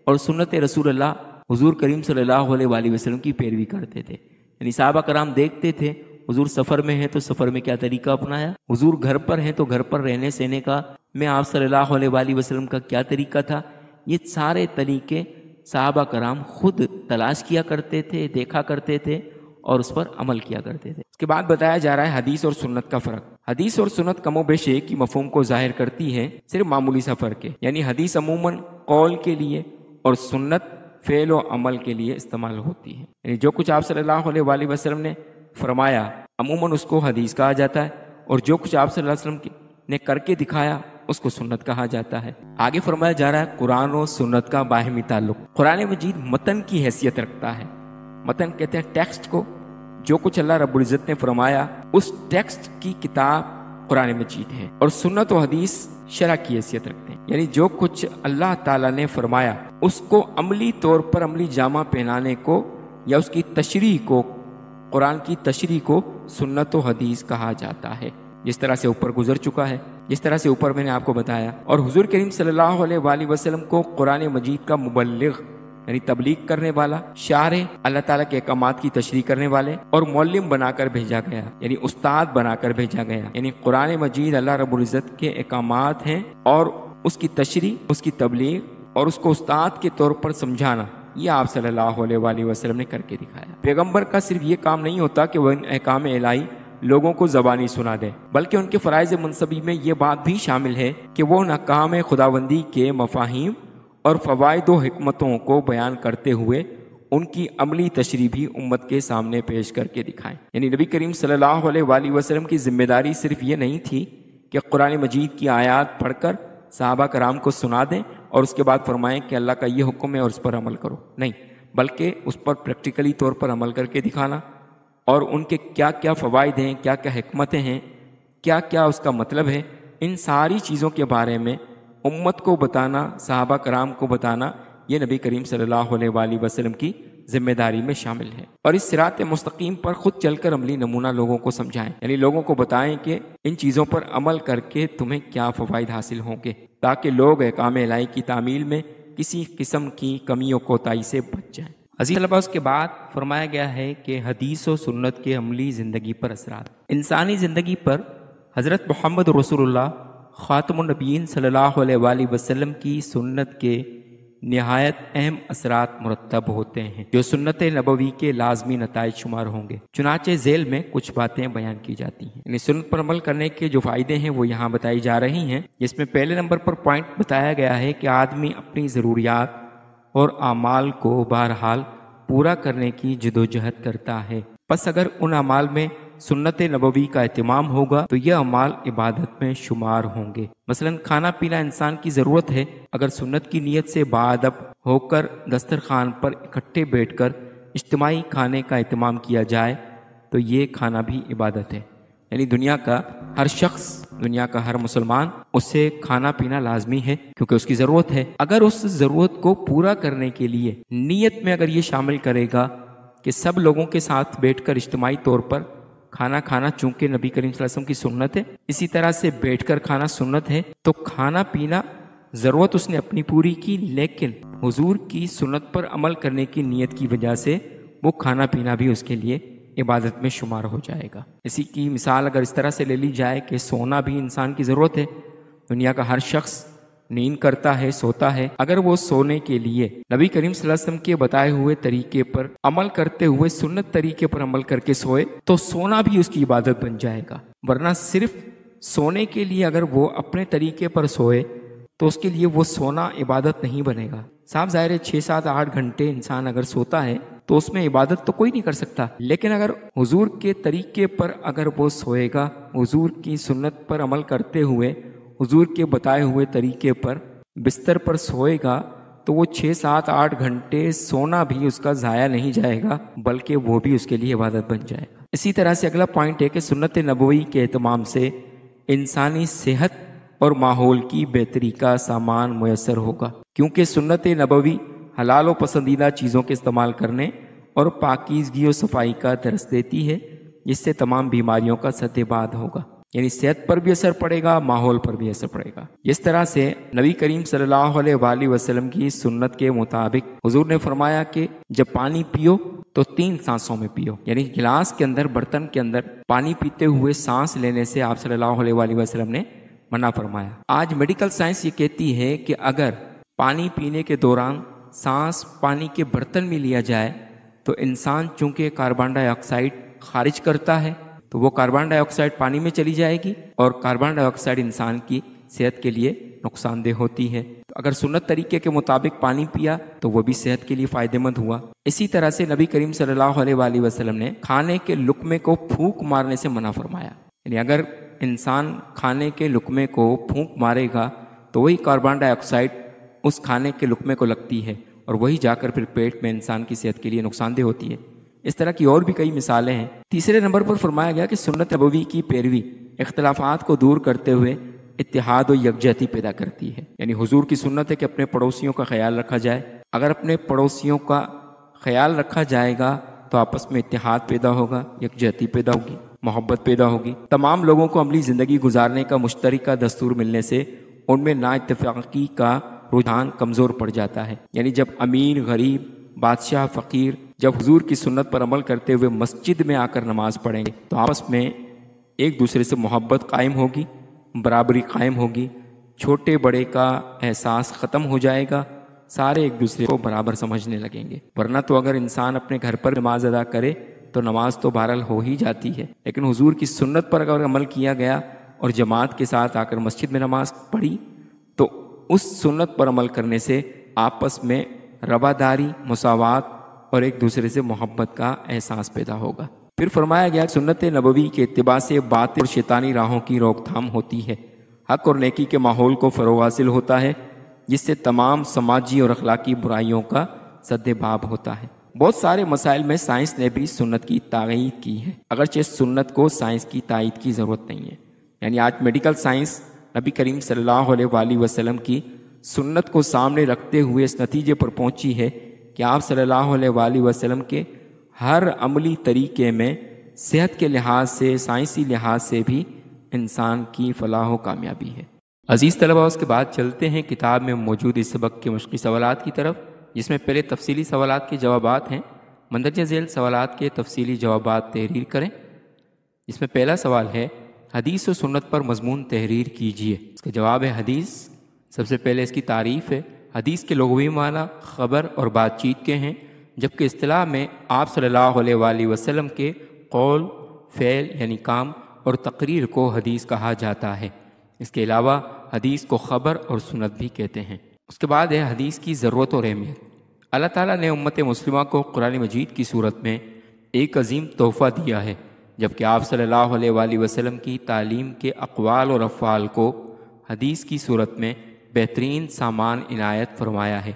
اور سنت رسول اللہ حضور کریم صلی اللہ علیہ وآلہ وسلم کی پیروی کرتے تھے۔ یعنی صحابہ کرام دیکھتے تھے حضور سفر میں ہیں تو سفر میں کیا طریقہ اپنایا، حضور گھر پر ہیں تو گھر پر رہنے سہنے کا میں آپ صلی اللہ علیہ وآلہ وسلم کا کیا طریقہ تھا، یہ سارے طریقے صحابہ کرام خود تلاش کیا کرتے تھے، دیکھا کرتے تھے اور اس پر عمل کیا کرتے تھے۔ اس کے بعد بتایا جا رہا ہے حدیث اور سنت کا فرق۔ حدیث اور سنت کم و بیش ایک ہی مفہوم کو ظاہر کرتی ہے، صرف معمولی سا فرق ہے۔ یعنی حدیث عموماً قول کے لیے اور سنت فعل و عمل کے لیے استعمال ہوتی ہے۔ یعنی جو کچھ آپ صلی اللہ علیہ وآلہ وسلم نے فرمایا عموماً اس کو حدیث کہا جاتا ہے، اور جو کچھ آپ صلی اللہ علیہ وسلم نے کر کے دکھایا اس کو سنت کہا جاتا ہے۔ آگے فرمایا جا رہا ہے قرآن و سنت کا باہمی تعلق۔ قرآن مجید متن کی حیثیت رکھتا ہے، متن کہتے ہیں ٹیکسٹ کو، جو کچھ اللہ رب العزت نے فرمایا اس ٹیکسٹ کی کتاب قرآن مجید ہے، اور سنت و حدیث شرع کی حیثیت رکھتے ہیں، یعنی جو کچھ اللہ تعالیٰ نے فرمایا اس کو عملی طور پر عملی جامہ پہنانے کو یا اس کی تشریح کو، قرآن کی تشریح کو سنت و حدیث کہا جاتا ہے، جس طرح سے اوپر گزر چکا ہے، جس طرح سے اوپر میں نے آپ کو بتایا۔ اور حضور کریم صلی اللہ علیہ وآلہ وسلم کو قرآن مجید کا مبلغ یعنی تبلیغ کرنے والا، شارح اللہ تعالیٰ کے احکامات کی تشریح کرنے والے اور معلم بنا کر بھیجا گیا، یعنی استاد بنا کر بھیجا گیا۔ یعنی قرآن مجید اللہ رب العزت کے احکامات ہیں اور اس کی تشریح، اس کی تبلیغ اور اس کو استاد کے طور پر سمجھانا، یہ آپ صلی اللہ علیہ وآلہ وسلم نے کر کے دکھایا۔ پیغمبر کا صرف یہ کام نہیں ہوتا کہ وہ ان احکام الہی لوگوں کو زبانی سنا دے، بلکہ ان کے فرائض منصبی میں یہ بات بھی شامل ہے کہ وہ ان احکام خداوندی کے مفاہیم اور فوائد و حکمتوں کو بیان کرتے ہوئے ان کی عملی تشریح بھی امت کے سامنے پیش کر کے دکھائیں۔ یعنی نبی کریم صلی اللہ علیہ وآلہ وسلم کی ذمہ داری صرف یہ نہیں تھی کہ قرآن مجید کی آیات پڑھ کر صحابہ کرام کو سنا دیں اور اس کے بعد فرمائیں کہ اللہ کا یہ حکم ہے اور اس پر عمل کرو، نہیں، بلکہ اس پر پریکٹیکلی طور پر عمل کر کے دکھانا اور ان کے کیا کیا فوائد ہیں، کیا کیا حکمتیں ہیں، کیا کیا اس کا مطلب ہے، ان ساری چیزوں کے بارے میں امت کو بتانا، صحابہ کرام کو بتانا، یہ نبی کریم صلی اللہ علیہ وآلہ وسلم کی ذمہ داری میں شامل ہے۔ اور اس صراط مستقیم پر خود چل کر عملی نمونہ لوگوں کو سمجھائیں، یعنی لوگوں کو بتائیں کہ ان چیزوں پر عمل کر کے تمہیں کیا فوائد حاصل ہوں گے، تاکہ لوگ احکام الہی کی تعمیل میں کسی قسم کی کمی و کوتاہی سے بچ جائیں۔ عزیز طلبہ، اس کے بعد فرمایا گیا ہے کہ حدیث و سنت کے عملی زندگی پر اثرات۔ انسانی زندگی پر حضرت محمد رسول اللہ خاتم النبیین صلی اللہ علیہ وآلہ وسلم کی سنت کے نہایت اہم اثرات مرتب ہوتے ہیں، جو سنت نبوی کے لازمی نتائج شمار ہوں گے۔ چنانچہ ذیل میں کچھ باتیں بیان کی جاتی ہیں، یعنی سنت پر عمل کرنے کے جو فائدے ہیں وہ یہاں بتائی جا رہی ہیں، جس میں پہلے نمبر پر پوائنٹ بتایا گیا ہے کہ آدمی اپنی ضروریات اور اعمال کو بہرحال پورا کرنے کی جدوجہد کرتا ہے۔ پس اگر ان اعمال میں سنت نبوی کا اہتمام ہوگا تو یہ اعمال عبادت میں شمار ہوں گے۔ مثلا کھانا پینا انسان کی ضرورت ہے، اگر سنت کی نیت سے باادب ہو کر دسترخوان پر اکٹھے بیٹھ کر اجتماعی کھانے کا اہتمام کیا جائے تو یہ کھانا بھی عبادت ہے، یعنی دنیا کا ہر شخص، دنیا کا ہر مسلمان، اسے کھانا پینا لازمی ہے کیونکہ اس کی ضرورت ہے۔ اگر اس ضرورت کو پورا کرنے کے لیے نیت میں اگر یہ شامل کرے گا کہ سب لوگوں کے ساتھ بیٹھ کر اجتماعی طور پر کھانا کھانا چونکہ نبی کریم صلی اللہ علیہ وسلم کی سنت ہے، اسی طرح سے بیٹھ کر کھانا سنت ہے، تو کھانا پینا ضرورت اس نے اپنی پوری کی، لیکن حضور کی سنت پر عمل کرنے کی نیت کی وجہ سے وہ کھانا پینا بھی اس کے لیے عبادت میں شمار ہو جائے گا۔ اسی کی مثال اگر اس طرح سے لے لی جائے کہ سونا بھی انسان کی ضرورت ہے، دنیا کا ہر شخص نیند کرتا ہے، سوتا ہے، اگر وہ سونے کے لیے نبی کریم صلی اللہ علیہ وسلم کے بتائے ہوئے طریقے پر عمل کرتے ہوئے سنت طریقے پر عمل کر کے سوئے تو سونا بھی اس کی عبادت بن جائے گا، ورنہ صرف سونے کے لیے اگر وہ اپنے طریقے پر سوئے تو اس کے لیے وہ سونا عبادت نہیں بنے گا۔ صاحب ظاہر ہے 6 7 8 گھنٹے انسان اگر سوتا ہے تو اس میں عبادت تو کوئی نہیں کر سکتا، لیکن اگر حضور کے طریقے پر اگر وہ سوئے گا، حضور کی سنت پر عمل کرتے ہوئے حضور کے بتائے ہوئے طریقے پر بستر پر سوئے گا تو وہ 6 7 8 گھنٹے سونا بھی اس کا ضائع نہیں جائے گا، بلکہ وہ بھی اس کے لیے عبادت بن جائے گا۔ اسی طرح سے اگلا پوائنٹ ہے کہ سنت نبوی کے اہتمام سے انسانی صحت اور ماحول کی بہتری کا سامان میسر ہوگا، کیونکہ سنت نبوی حلال و پسندیدہ چیزوں کے استعمال کرنے اور پاکیزگی و صفائی کا درس دیتی ہے، جس سے تمام بیماریوں کا سدباد ہوگا، یعنی صحت پر بھی اثر پڑے گا، ماحول پر بھی اثر پڑے گا۔ اس طرح سے نبی کریم صلی اللہ علیہ وآلہ وسلم کی سنت کے مطابق حضور نے فرمایا کہ جب پانی پیو تو 3 سانسوں میں پیو، یعنی گلاس کے اندر، برتن کے اندر پانی پیتے ہوئے سانس لینے سے آپ صلی اللہ علیہ وآلہ وسلم نے منع فرمایا۔ آج میڈیکل سائنس یہ کہتی ہے کہ اگر پانی پینے کے دوران سانس پانی کے برتن میں لیا جائے تو انسان چونکہ کاربن ڈائی آکسائڈ خارج کرتا ہے تو وہ کاربن ڈائی آکسائڈ پانی میں چلی جائے گی، اور کاربن ڈائی آکسائڈ انسان کی صحت کے لیے نقصان دہ ہوتی ہے۔ تو اگر سنت طریقے کے مطابق پانی پیا تو وہ بھی صحت کے لیے فائدہ مند ہوا۔ اسی طرح سے نبی کریم صلی اللہ علیہ وآلہ وسلم نے کھانے کے لقمے کو پھونک مارنے سے منع فرمایا، یعنی اگر انسان کھانے کے لقمے کو پھونک مارے گا تو وہی کاربن ڈائی آکسائڈ اس کھانے کے لقمے کو لگتی ہے اور وہی جا کر پھر پیٹ میں انسان کی صحت کے لیے نقصان دہ ہوتی ہے۔ اس طرح کی اور بھی کئی مثالیں ہیں۔ تیسرے نمبر پر فرمایا گیا کہ سنت نبوی کی پیروی اختلافات کو دور کرتے ہوئے اتحاد و یکجہتی پیدا کرتی ہے، یعنی حضور کی سنت ہے کہ اپنے پڑوسیوں کا خیال رکھا جائے۔ اگر اپنے پڑوسیوں کا خیال رکھا جائے گا تو آپس میں اتحاد پیدا ہوگا، یکجہتی پیدا ہوگی، محبت پیدا ہوگی۔ تمام لوگوں کو عملی زندگی گزارنے کا مشترکہ دستور ملنے سے ان میں نا اتفاقی کا رجحان کمزور پڑ جاتا ہے، یعنی جب امیر، غریب، بادشاہ، فقیر جب حضور کی سنت پر عمل کرتے ہوئے مسجد میں آ کر نماز پڑھیں گے تو آپس میں ایک دوسرے سے محبت قائم ہوگی، برابری قائم ہوگی، چھوٹے بڑے کا احساس ختم ہو جائے گا، سارے ایک دوسرے کو برابر سمجھنے لگیں گے۔ ورنہ تو اگر انسان اپنے گھر پر نماز ادا کرے تو نماز تو بہرحال ہو ہی جاتی ہے، لیکن حضور کی سنت پر اگر عمل کیا گیا اور جماعت کے ساتھ آ کر مسجد میں نماز پڑھی تو اس سنت پر عمل کرنے سے آپس میں رواداری، مساوات اور ایک دوسرے سے محبت کا احساس پیدا ہوگا۔ پھر فرمایا گیا کہ سنت نبوی کے اتباع سے باطل اور شیطانی راہوں کی روک تھام ہوتی ہے، حق اور نیکی کے ماحول کو فروغ حاصل ہوتا ہے، جس سے تمام سماجی اور اخلاقی برائیوں کا سد باب ہوتا ہے۔ بہت سارے مسائل میں سائنس نے بھی سنت کی تائید کی ہے، اگرچہ سنت کو سائنس کی تائید کی ضرورت نہیں ہے، یعنی آج میڈیکل سائنس نبی کریم صلی اللہ علیہ وآلہ وسلم کی سنت کو سامنے رکھتے ہوئے اس نتیجے پر پہنچی ہے کہ آپ صلی اللہ علیہ وآلہ وسلم کے ہر عملی طریقے میں صحت کے لحاظ سے، سائنسی لحاظ سے بھی انسان کی فلاح و کامیابی ہے۔ عزیز طلبہ، اس کے بعد چلتے ہیں کتاب میں موجود اس سبق کے مشقی سوالات کی طرف، جس میں پہلے تفصیلی سوالات کے جوابات ہیں۔ مندرجہ ذیل سوالات کے تفصیلی جوابات تحریر کریں۔ اس میں پہلا سوال ہے، حدیث و سنت پر مضمون تحریر کیجیے۔ اس کا جواب ہے حدیث۔ سب سے پہلے اس کی تعریف ہے۔ حدیث کے لغوی معنی خبر اور بات چیت کے ہیں، جبکہ اصطلاح میں آپ صلی اللہ علیہ وآلہ وسلم کے قول، فعل یعنی کام اور تقریر کو حدیث کہا جاتا ہے۔ اس کے علاوہ حدیث کو خبر اور سنت بھی کہتے ہیں۔ اس کے بعد ہے حدیث کی ضرورت اور اہمیت۔ اللہ تعالیٰ نے امت مسلمہ کو قرآن مجید کی صورت میں ایک عظیم تحفہ دیا ہے، جبکہ آپ صلی اللہ علیہ وآلہ وسلم کی تعلیم کے اقوال اور افعال کو حدیث کی صورت میں بہترین سامان عنایت فرمایا ہے۔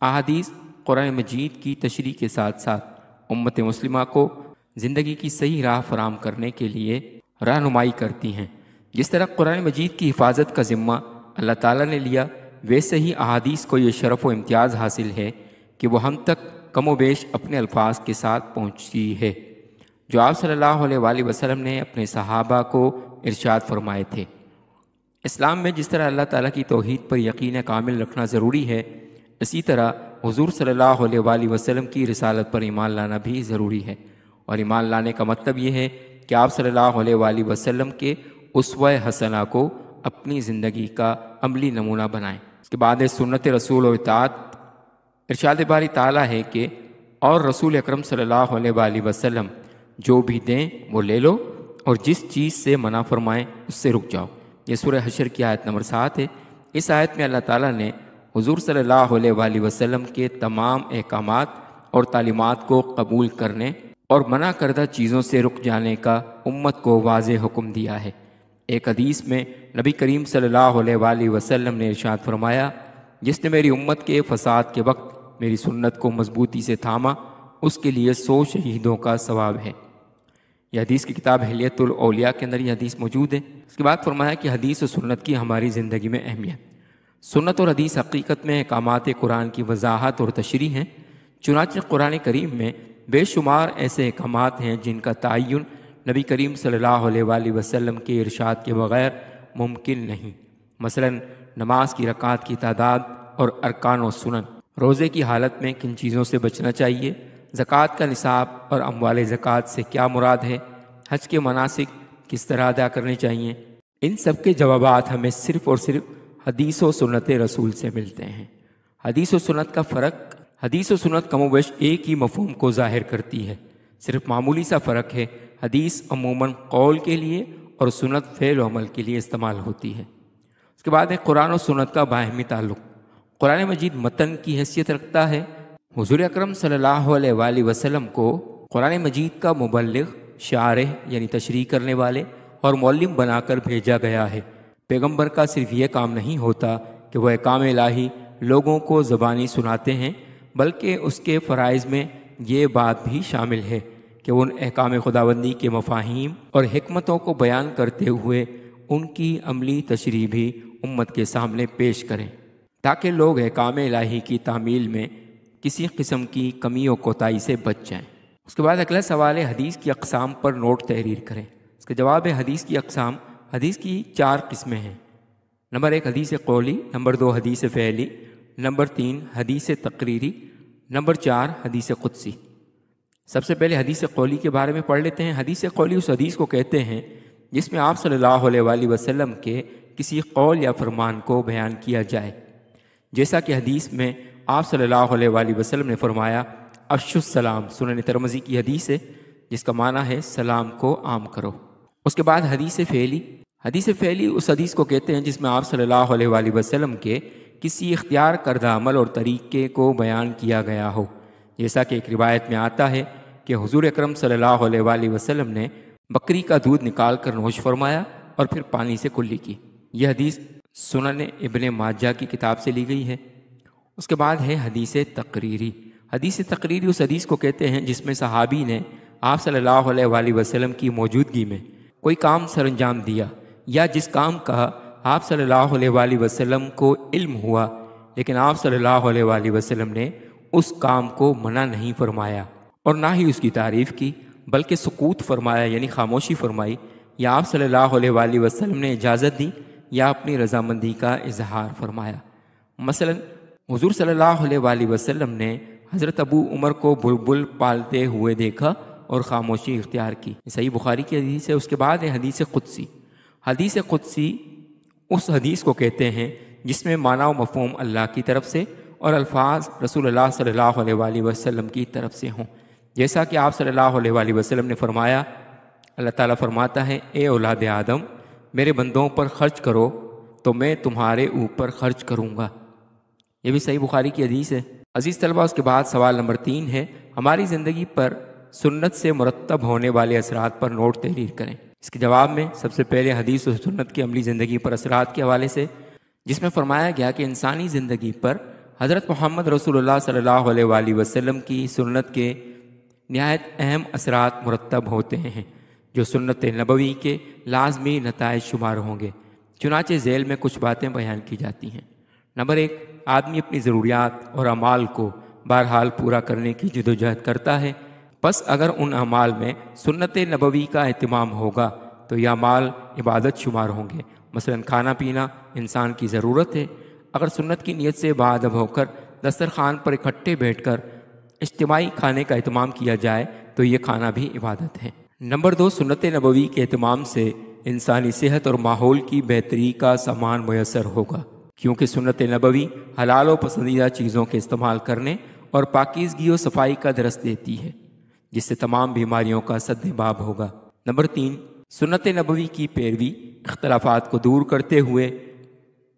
احادیث قرآن مجید کی تشریح کے ساتھ ساتھ امت مسلمہ کو زندگی کی صحیح راہ فراہم کرنے کے لیے رہنمائی کرتی ہیں۔ جس طرح قرآن مجید کی حفاظت کا ذمہ اللہ تعالیٰ نے لیا، ویسے ہی احادیث کو یہ شرف و امتیاز حاصل ہے کہ وہ ہم تک کم و بیش اپنے الفاظ کے ساتھ پہنچتی ہے، جو آپ صلی اللہ علیہ وآلہ وسلم نے اپنے صحابہ کو ارشاد فرمائے تھے۔ اسلام میں جس طرح اللہ تعالیٰ کی توحید پر یقین کامل رکھنا ضروری ہے، اسی طرح حضور صلی اللہ علیہ وآلہ وسلم کی رسالت پر ایمان لانا بھی ضروری ہے، اور ایمان لانے کا مطلب یہ ہے کہ آپ صلی اللہ علیہ وآلہ وسلم کے اسوہ حسنہ کو اپنی زندگی کا عملی نمونہ بنائیں۔ اس کے بعد ہے سنت رسول و اطاعت۔ ارشاد باری تعالیٰ ہے کہ اور رسول اکرم صلی اللہ علیہ وآلہ وسلم جو بھی دیں وہ لے لو، اور جس چیز سے منع فرمائیں اس سے رک جاؤ۔ یہ سورہ حشر کی آیت نمبر 7 ہے۔ اس آیت میں اللہ تعالیٰ نے حضور صلی اللہ علیہ وآلہ وسلم کے تمام احکامات اور تعلیمات کو قبول کرنے اور منع کردہ چیزوں سے رک جانے کا امت کو واضح حکم دیا ہے۔ ایک حدیث میں نبی کریم صلی اللہ علیہ وآلہ وسلم نے ارشاد فرمایا، جس نے میری امت کے فساد کے وقت میری سنت کو مضبوطی سے تھاما، اس کے لیے 100 شہیدوں کا ثواب ہے۔ یہ حدیث کی کتاب حلیت الاولیاء کے اندر یہ حدیث موجود ہے۔ اس کے بعد فرمایا کہ حدیث و سنت کی ہماری زندگی میں اہمیت۔ سنت اور حدیث حقیقت میں احکامات قرآن کی وضاحت اور تشریح ہیں۔ چنانچہ قرآن کریم میں بے شمار ایسے احکامات ہیں جن کا تعین نبی کریم صلی اللہ علیہ وآلہ وسلم کے ارشاد کے بغیر ممکن نہیں۔ مثلا نماز کی رکعات کی تعداد اور ارکان و سنن، روزے کی حالت میں کن چیزوں سے بچنا چاہیے، زکوٰۃ کا نصاب اور اموال زکوٰۃ سے کیا مراد ہے، حج کے مناسک کس طرح ادا کرنے چاہیے، ان سب کے جوابات ہمیں صرف اور صرف حدیث و سنت رسول سے ملتے ہیں۔ حدیث و سنت کا فرق، حدیث و سنت کم و بیش ایک ہی مفہوم کو ظاہر کرتی ہے، صرف معمولی سا فرق ہے۔ حدیث عموماً قول کے لیے اور سنت فعل و عمل کے لیے استعمال ہوتی ہے۔ اس کے بعد ہے قرآن و سنت کا باہمی تعلق۔ قرآن مجید متن کی حیثیت رکھتا ہے۔ حضور اکرم صلی اللہ علیہ وآلہ وسلم کو قرآن مجید کا مبلغ، شارح یعنی تشریح کرنے والے اور معلم بنا کر بھیجا گیا ہے۔ پیغمبر کا صرف یہ کام نہیں ہوتا کہ وہ احکام الہی لوگوں کو زبانی سناتے ہیں، بلکہ اس کے فرائض میں یہ بات بھی شامل ہے کہ وہ ان احکام خداوندی کے مفاہیم اور حکمتوں کو بیان کرتے ہوئے ان کی عملی تشریح بھی امت کے سامنے پیش کریں، تاکہ لوگ احکام الہی کی تعمیل میں کسی قسم کی کمی و کوتاہی سے بچ جائیں۔ اس کے بعد اگلا سوال ہے حدیث کی اقسام پر نوٹ تحریر کریں۔ اس کا جواب ہے حدیث کی اقسام، حدیث کی 4 قسمیں ہیں۔ نمبر 1 حدیث قولی، نمبر 2 حدیث فعلی، نمبر 3 حدیث تقریری، نمبر 4 حدیث قدسی۔ سب سے پہلے حدیث قولی کے بارے میں پڑھ لیتے ہیں۔ حدیث قولی اس حدیث کو کہتے ہیں جس میں آپ صلی اللہ علیہ وآلہ وسلم کے کسی قول یا فرمان کو بیان کیا جائے، جیسا کہ حدیث میں آپ صلی اللہ علیہ وآلہ وسلم نے فرمایا، افشوا السلام، سنن ترمذی کی حدیث ہے جس کا معنی ہے سلام کو عام کرو۔ اس کے بعد حدیث فعلی، حدیث فعلی اس حدیث کو کہتے ہیں جس میں آپ صلی اللہ علیہ وآلہ وسلم کے کسی اختیار کردہ عمل اور طریقے کو بیان کیا گیا ہو، جیسا کہ ایک روایت میں آتا ہے کہ حضور اکرم صلی اللہ علیہ وآلہ وسلم نے بکری کا دودھ نکال کر نوش فرمایا اور پھر پانی سے کلی کی۔ یہ حدیث سنن ابن ماجہ کی کتاب سے لی گئی ہے۔ اس کے بعد ہے حدیث تقریری۔ حدیث تقریری اس حدیث کو کہتے ہیں جس میں صحابی نے آپ صلی اللہ علیہ وآلہ وسلم کی موجودگی میں کوئی کام سر انجام دیا، یا جس کام کا آپ صلی اللہ علیہ وآلہ وسلم کو علم ہوا، لیکن آپ صلی اللہ علیہ وآلہ وسلم نے اس کام کو منع نہیں فرمایا اور نہ ہی اس کی تعریف کی، بلکہ سکوت فرمایا یعنی خاموشی فرمائی، یا آپ صلی اللہ علیہ وآلہ وسلم نے اجازت دی یا اپنی رضامندی کا اظہار فرمایا۔ مثلا حضور صلی اللہ علیہ وآلہ وسلم نے حضرت ابو عمر کو بلبل پالتے ہوئے دیکھا اور خاموشی اختیار کی، صحیح بخاری کی حدیث ہے۔ اس کے بعد ہے حدیث قدسی۔ حدیث قدسی اس حدیث کو کہتے ہیں جس میں معنی و مفہوم اللہ کی طرف سے اور الفاظ رسول اللہ صلی اللہ علیہ وآلہ وسلم کی طرف سے ہوں، جیسا کہ آپ صلی اللہ علیہ وآلہ وسلم نے فرمایا، اللہ تعالیٰ فرماتا ہے، اے اولاد آدم، میرے بندوں پر خرچ کرو تو میں تمہارے اوپر خرچ کروں گا۔ یہ بھی صحیح بخاری کی حدیث ہے۔ عزیز طلبہ، اس کے بعد سوال نمبر 3 ہے، ہماری زندگی پر سنت سے مرتب ہونے والے اثرات پر نوٹ تحریر کریں۔ اس کے جواب میں سب سے پہلے حدیث و سنت کی عملی زندگی پر اثرات کے حوالے سے، جس میں فرمایا گیا کہ انسانی زندگی پر حضرت محمد رسول اللہ صلی اللہ علیہ وآلہ وسلم کی سنت کے نہایت اہم اثرات مرتب ہوتے ہیں، جو سنت نبوی کے لازمی نتائج شمار ہوں گے۔ چنانچہ ذیل میں کچھ باتیں بیان کی جاتی ہیں۔ نمبر 1، آدمی اپنی ضروریات اور اعمال کو بہرحال پورا کرنے کی جدوجہد کرتا ہے، پس اگر ان اعمال میں سنت نبوی کا اہتمام ہوگا تو یہ اعمال عبادت شمار ہوں گے۔ مثلا کھانا پینا انسان کی ضرورت ہے، اگر سنت کی نیت سے باادب ہو کر دسترخوان پر اکٹھے بیٹھ کر اجتماعی کھانے کا اہتمام کیا جائے تو یہ کھانا بھی عبادت ہے۔ نمبر 2، سنت نبوی کے اہتمام سے انسانی صحت اور ماحول کی بہتری کا سامان میسر ہوگا، کیونکہ سنت نبوی حلال و پسندیدہ چیزوں کے استعمال کرنے اور پاکیزگی و صفائی کا درس دیتی ہے، جس سے تمام بیماریوں کا سد باب ہوگا۔ نمبر 3، سنت نبوی کی پیروی اختلافات کو دور کرتے ہوئے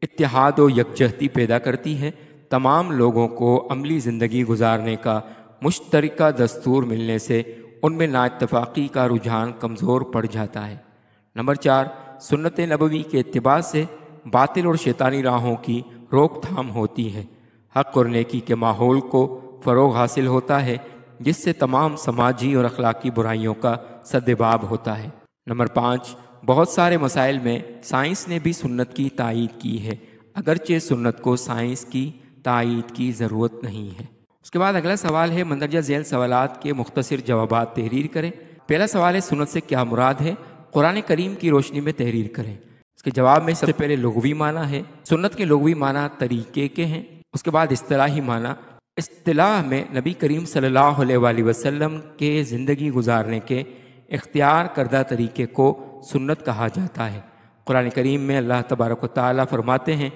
اتحاد و یکجہتی پیدا کرتی ہے۔ تمام لوگوں کو عملی زندگی گزارنے کا مشترکہ دستور ملنے سے ان میں نااتفاقی کا رجحان کمزور پڑ جاتا ہے۔ نمبر 4، سنت نبوی کے اتباع سے باطل اور شیطانی راہوں کی روک تھام ہوتی ہے، حق اور نیکی کے ماحول کو فروغ حاصل ہوتا ہے، جس سے تمام سماجی اور اخلاقی برائیوں کا سدباب ہوتا ہے۔ نمبر 5، بہت سارے مسائل میں سائنس نے بھی سنت کی تائید کی ہے، اگرچہ سنت کو سائنس کی تائید کی ضرورت نہیں ہے۔ اس کے بعد اگلا سوال ہے، مندرجہ ذیل سوالات کے مختصر جوابات تحریر کریں۔ پہلا سوال ہے، سنت سے کیا مراد ہے؟ قرآن کریم کی روشنی میں تحریر کریں۔ اس کے جواب میں سب سے پہلے لغوی معنی ہے۔ سنت کے لغوی معنی طریقے کے ہیں۔ اس کے بعد اصطلاحی معنی، اصطلاح میں نبی کریم صلی اللہ علیہ وآلہ وسلم کے زندگی گزارنے کے اختیار کردہ طریقے کو سنت کہا جاتا ہے۔ قرآن کریم میں اللہ تبارک و تعالیٰ فرماتے ہیں،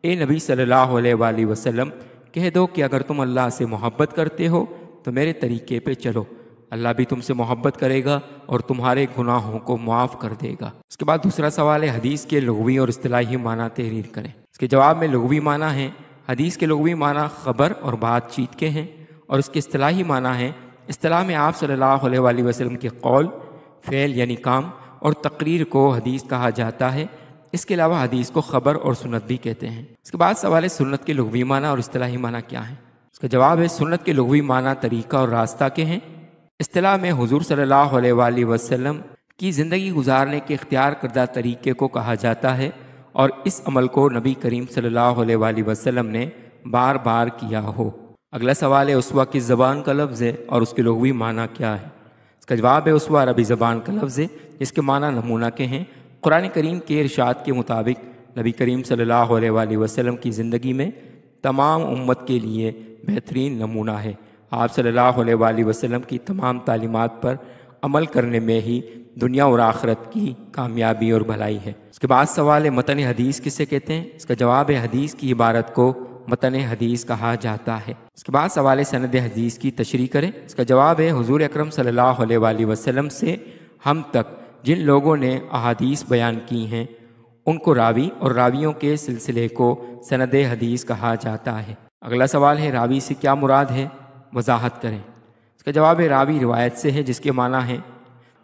اے نبی صلی اللہ علیہ وآلہ وسلم، کہہ دو کہ اگر تم اللہ سے محبت کرتے ہو تو میرے طریقے پہ چلو، اللہ بھی تم سے محبت کرے گا اور تمہارے گناہوں کو معاف کر دے گا۔ اس کے بعد دوسرا سوال ہے، حدیث کے لغوی اور اصطلاحی معنی تحریر کریں۔ اس کے جواب میں لغوی معنی ہیں، حدیث کے لغوی معنی خبر اور بات چیت کے ہیں، اور اس کے اصطلاحی معنی ہیں، اصطلاح میں آپ صلی اللہ علیہ وآلہ وسلم کے قول، فعل یعنی کام اور تقریر کو حدیث کہا جاتا ہے۔ اس کے علاوہ حدیث کو خبر اور سنت بھی کہتے ہیں۔ اس کے بعد سوال ہے، سنت کے لغوی معنی اور اصطلاحی معنی کیا ہیں؟ اس کا جواب ہے، سنت کے لغوی معنی طریقہ اور راستہ کے ہیں۔ اصطلاح میں حضور صلی اللہ علیہ وآلہ وسلم کی زندگی گزارنے کے اختیار کردہ طریقے کو کہا جاتا ہے، اور اس عمل کو نبی کریم صلی اللہ علیہ وآلہ وسلم نے بار بار کیا ہو۔ اگلا سوال ہے، اسوہ کس زبان کا لفظ ہے اور اس کے لغوی معنی کیا ہے؟ اس کا جواب ہے، اسوہ عربی زبان کا لفظ ہے، جس کے معنی نمونہ کے ہیں۔ قرآن کریم کے ارشاد کے مطابق نبی کریم صلی اللہ علیہ وآلہ وسلم کی زندگی میں تمام امت کے لیے بہترین نمونہ ہے۔ آپ صلی اللہ علیہ وآلہ وسلم کی تمام تعلیمات پر عمل کرنے میں ہی دنیا اور آخرت کی کامیابی اور بھلائی ہے۔ اس کے بعد سوال ہے، متن حدیث کسے کہتے ہیں؟ اس کا جواب ہے، حدیث کی عبارت کو متن حدیث کہا جاتا ہے۔ اس کے بعد سوال ہے، سند حدیث کی تشریح کریں۔ اس کا جواب ہے، حضور اکرم صلی اللہ علیہ وآلہ وسلم سے ہم تک جن لوگوں نے احادیث بیان کی ہیں ان کو راوی اور راویوں کے سلسلے کو سند حدیث کہا جاتا ہے۔ اگلا سوال ہے، راوی سے کیا مراد ہے؟ وضاحت کریں۔ اس کا جواب ہے، راوی روایت سے ہے، جس کے معنی ہے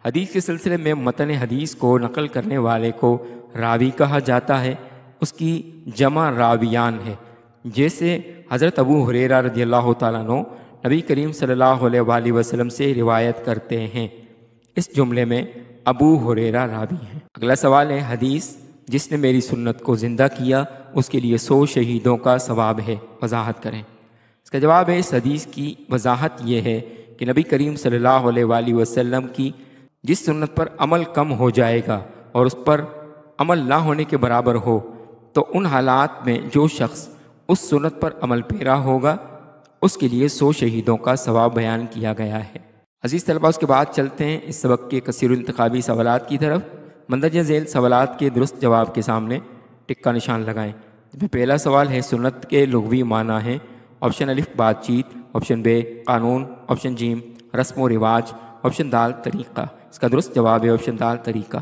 حدیث کے سلسلے میں متن حدیث کو نقل کرنے والے کو راوی کہا جاتا ہے۔ اس کی جمع راویان ہے، جیسے حضرت ابو ہریرہ رضی اللہ تعالیٰ عنہ نبی کریم صلی اللہ علیہ وآلہ وسلم سے روایت کرتے ہیں، اس جملے میں ابو ہریرہ راوی ہیں۔ اگلا سوال ہے، حدیث جس نے میری سنت کو زندہ کیا اس کے لیے 100 شہیدوں کا ثواب ہے۔ وضاحت کریں۔ اس کا جواب ہے، اس حدیث کی وضاحت یہ ہے کہ نبی کریم صلی اللہ علیہ وآلہ وسلم کی جس سنت پر عمل کم ہو جائے گا اور اس پر عمل نہ ہونے کے برابر ہو، تو ان حالات میں جو شخص اس سنت پر عمل پیرا ہوگا اس کے لیے 100 شہیدوں کا ثواب بیان کیا گیا ہے۔ عزیز طلبہ، اس کے بعد چلتے ہیں اس سبق کے کثیر انتخابی سوالات کی طرف۔ مندرجہ ذیل سوالات کے درست جواب کے سامنے ٹک کا نشان لگائیں۔ جس میں پہلا سوال ہے، سنت کے لغوی معنی ہیں۔ آپشن الف بات چیت، آپشن بے قانون، آپشن جیم رسم و رواج، آپشن دال طریقہ۔ اس کا درست جواب ہے آپشن دال طریقہ۔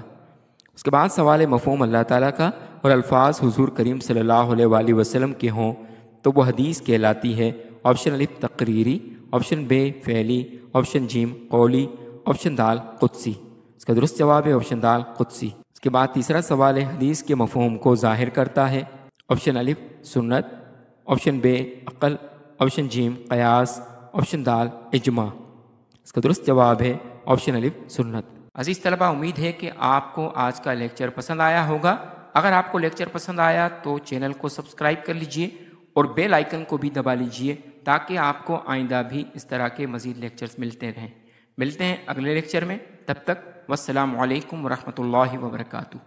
اس کے بعد سوال ہے، مفہوم اللہ تعالیٰ کا اور الفاظ حضور کریم صلی اللہ علیہ وآلہ وسلم کے ہوں تو وہ حدیث کہلاتی ہے۔ آپشن الف تقریری، آپشن بے فعلی، آپشن جیم قولی، آپشن دال قدسی۔ اس کا درست جواب ہے آپشن دال قدسی۔ اس کے بعد تیسرا سوال ہے، حدیث کے مفہوم کو ظاہر کرتا ہے۔ آپشن الف سنت، آپشن بے عقل، آپشن جیم قیاس، آپشن دال اجماع۔ اس کا درست جواب ہے آپشن الف سنت۔ عزیز طلبہ، امید ہے کہ آپ کو آج کا لیکچر پسند آیا ہوگا۔ اگر آپ کو لیکچر پسند آیا تو چینل کو سبسکرائب کر لیجئے اور بیل آئیکن کو بھی دبا لیجئے تاکہ آپ کو آئندہ بھی اس طرح کے مزید لیکچرز ملتے رہیں۔ ملتے ہیں اگلے لیکچر میں، تب تک والسلام علیکم ورحمۃ اللہ وبرکاتہ۔